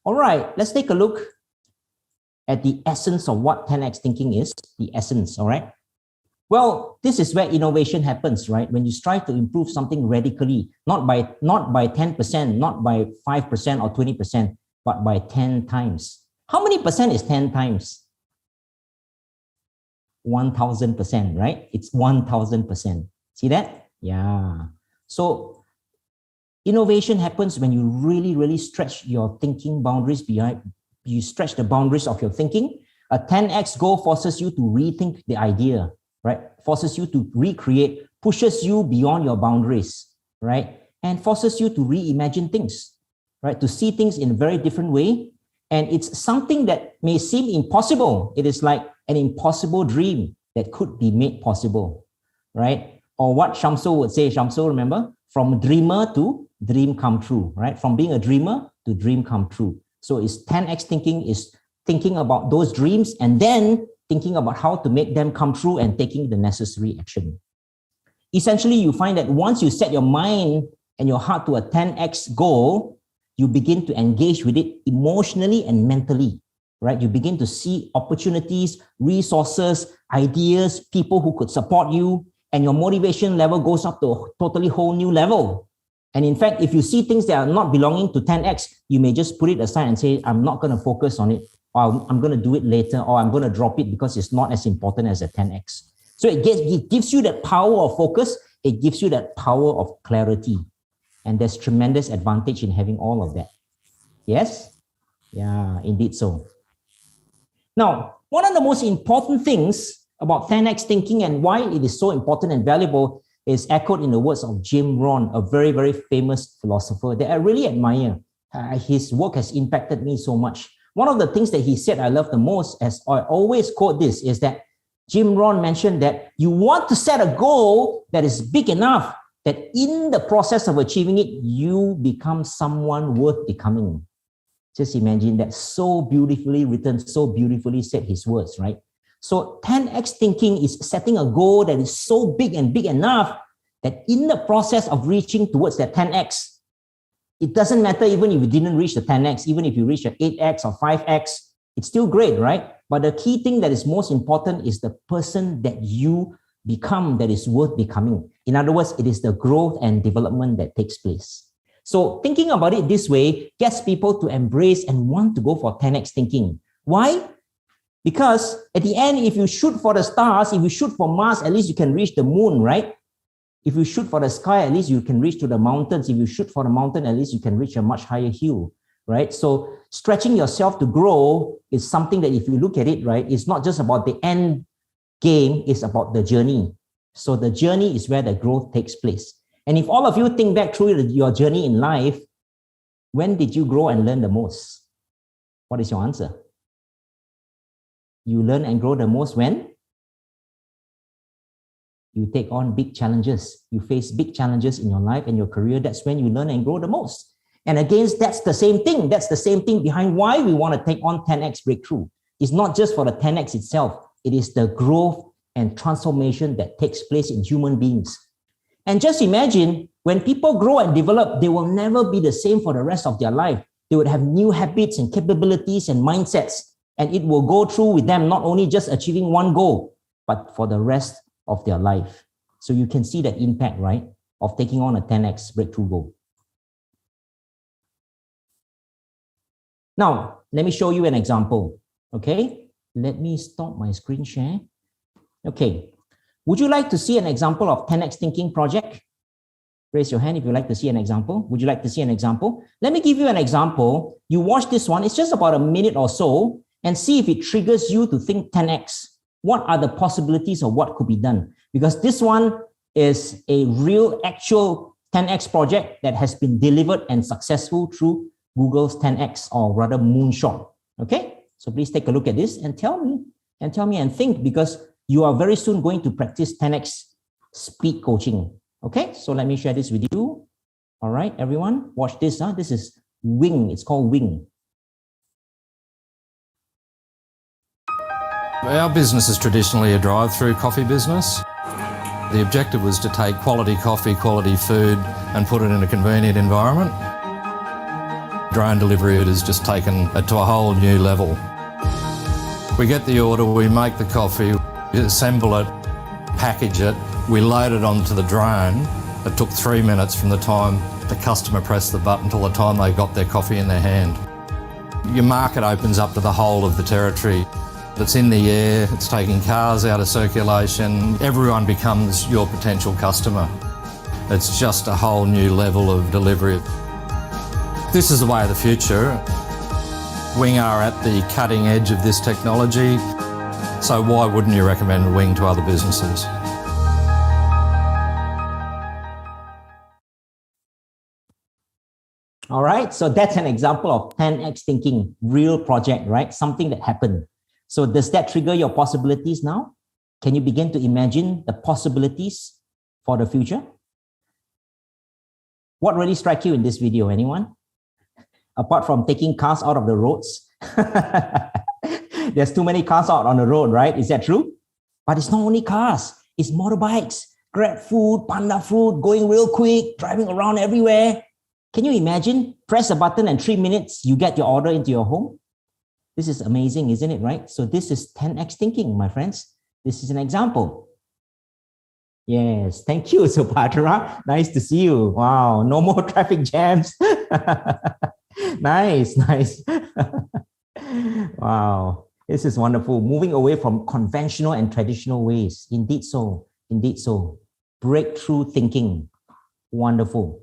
All right, let's take a look at the essence of what 10x thinking is, the essence, all right? Well, this is where innovation happens, right? When you strive to improve something radically, not by 10%, not by 5% or 20%, but by 10 times. How many percent is 10 times? 1,000%, right? It's 1,000%. See that? Yeah. So innovation happens when you really stretch your thinking boundaries behind. You stretch the boundaries of your thinking. A 10x goal forces you to rethink the idea, right? Forces you to recreate, pushes you beyond your boundaries, right? And forces you to reimagine things, right? To see things in a very different way. And it's something that may seem impossible. It is like an impossible dream that could be made possible, right? Or what Shamsul would say, Shamsul, remember? From dreamer to dream come true, right? From being a dreamer to dream come true. So it's 10x thinking is thinking about those dreams and then thinking about how to make them come true and taking the necessary action. Essentially, you find that once you set your mind and your heart to a 10x goal, you begin to engage with it emotionally and mentally, right? You begin to see opportunities, resources, ideas, people who could support you, and your motivation level goes up to a totally whole new level. And in fact, if you see things that are not belonging to 10x, you may just put it aside and say, I'm not going to focus on it, or I'm going to do it later, or I'm going to drop it because it's not as important as a 10x. So it gives you that power of focus. It gives you that power of clarity. And there's tremendous advantage in having all of that. Yes? Yeah, indeed so. Now, one of the most important things about 10x thinking and why it is so important and valuable is echoed in the words of Jim Rohn, a very, very famous philosopher that I really admire. His work has impacted me so much. One of the things that he said I love the most, as I always quote this, is that Jim Rohn mentioned that you want to set a goal that is big enough that in the process of achieving it, you become someone worth becoming. Just imagine that, so beautifully written, so beautifully said, his words, right? So 10x thinking is setting a goal that is so big and big enough that in the process of reaching towards that 10x, it doesn't matter even if you didn't reach the 10x, even if you reach an 8x or 5x, it's still great, right? But the key thing that is most important is the person that you become that is worth becoming. In other words, it is the growth and development that takes place. So thinking about it this way gets people to embrace and want to go for 10x thinking. Why? Because at the end, if you shoot for the stars, if you shoot for Mars, at least you can reach the moon, right? If you shoot for the sky, at least you can reach to the mountains. If you shoot for the mountain, at least you can reach a much higher hill, right? So stretching yourself to grow is something that if you look at it, right, it's not just about the end game, it's about the journey. So the journey is where the growth takes place. And if all of you think back through your journey in life, when did you grow and learn the most? What is your answer? You learn and grow the most when you take on big challenges. You face big challenges in your life and your career. That's when you learn and grow the most. And again, that's the same thing. That's the same thing behind why we want to take on 10x breakthrough. It's not just for the 10x itself. It is the growth and transformation that takes place in human beings. And just imagine, when people grow and develop, they will never be the same for the rest of their life. They would have new habits and capabilities and mindsets. And it will go through with them, not only just achieving one goal, but for the rest of their life. So you can see the impact, right, of taking on a 10x breakthrough goal. Now, let me show you an example, okay? Let me stop my screen share. Okay. Would you like to see an example of 10x thinking project? Raise your hand if you'd like to see an example. Would you like to see an example? Let me give you an example. You watch this one. It's just about a minute or so, and see if it triggers you to think 10x. What are the possibilities of what could be done? Because this one is a real actual 10x project that has been delivered and successful through Google's 10x, or rather moonshot. Okay, so please take a look at this and tell me and think, because you are very soon going to practice 10x speed coaching. Okay, so let me share this with you. All right, everyone, watch this. This is Wing. It's called Wing. Our business is traditionally a drive-through coffee business. The objective was to take quality coffee, quality food, and put it in a convenient environment. Drone delivery has just taken it to a whole new level. We get the order, we make the coffee, we assemble it, package it, we load it onto the drone. It took 3 minutes from the time the customer pressed the button till the time they got their coffee in their hand. Your market opens up to the whole of the territory. It's in the air, it's taking cars out of circulation. Everyone becomes your potential customer. It's just a whole new level of delivery. This is the way of the future. Wing are at the cutting edge of this technology, so why wouldn't you recommend Wing to other businesses? All right, so that's an example of 10x thinking, real project, right? Something that happened. So does that trigger your possibilities now? Can you begin to imagine the possibilities for the future? What really struck you in this video, anyone? Apart from taking cars out of the roads. There's too many cars out on the road, right? Is that true? But it's not only cars, it's motorbikes, Grab food, Panda food, going real quick, driving around everywhere. Can you imagine? Press a button and 3 minutes, you get your order into your home. This is amazing, isn't it, right? So this is 10x thinking, my friends. This is an example. Yes, thank you, Subhadra. Nice to see you. Wow, no more traffic jams. Nice. Wow, this is wonderful. Moving away from conventional and traditional ways. Indeed so. Breakthrough thinking. Wonderful.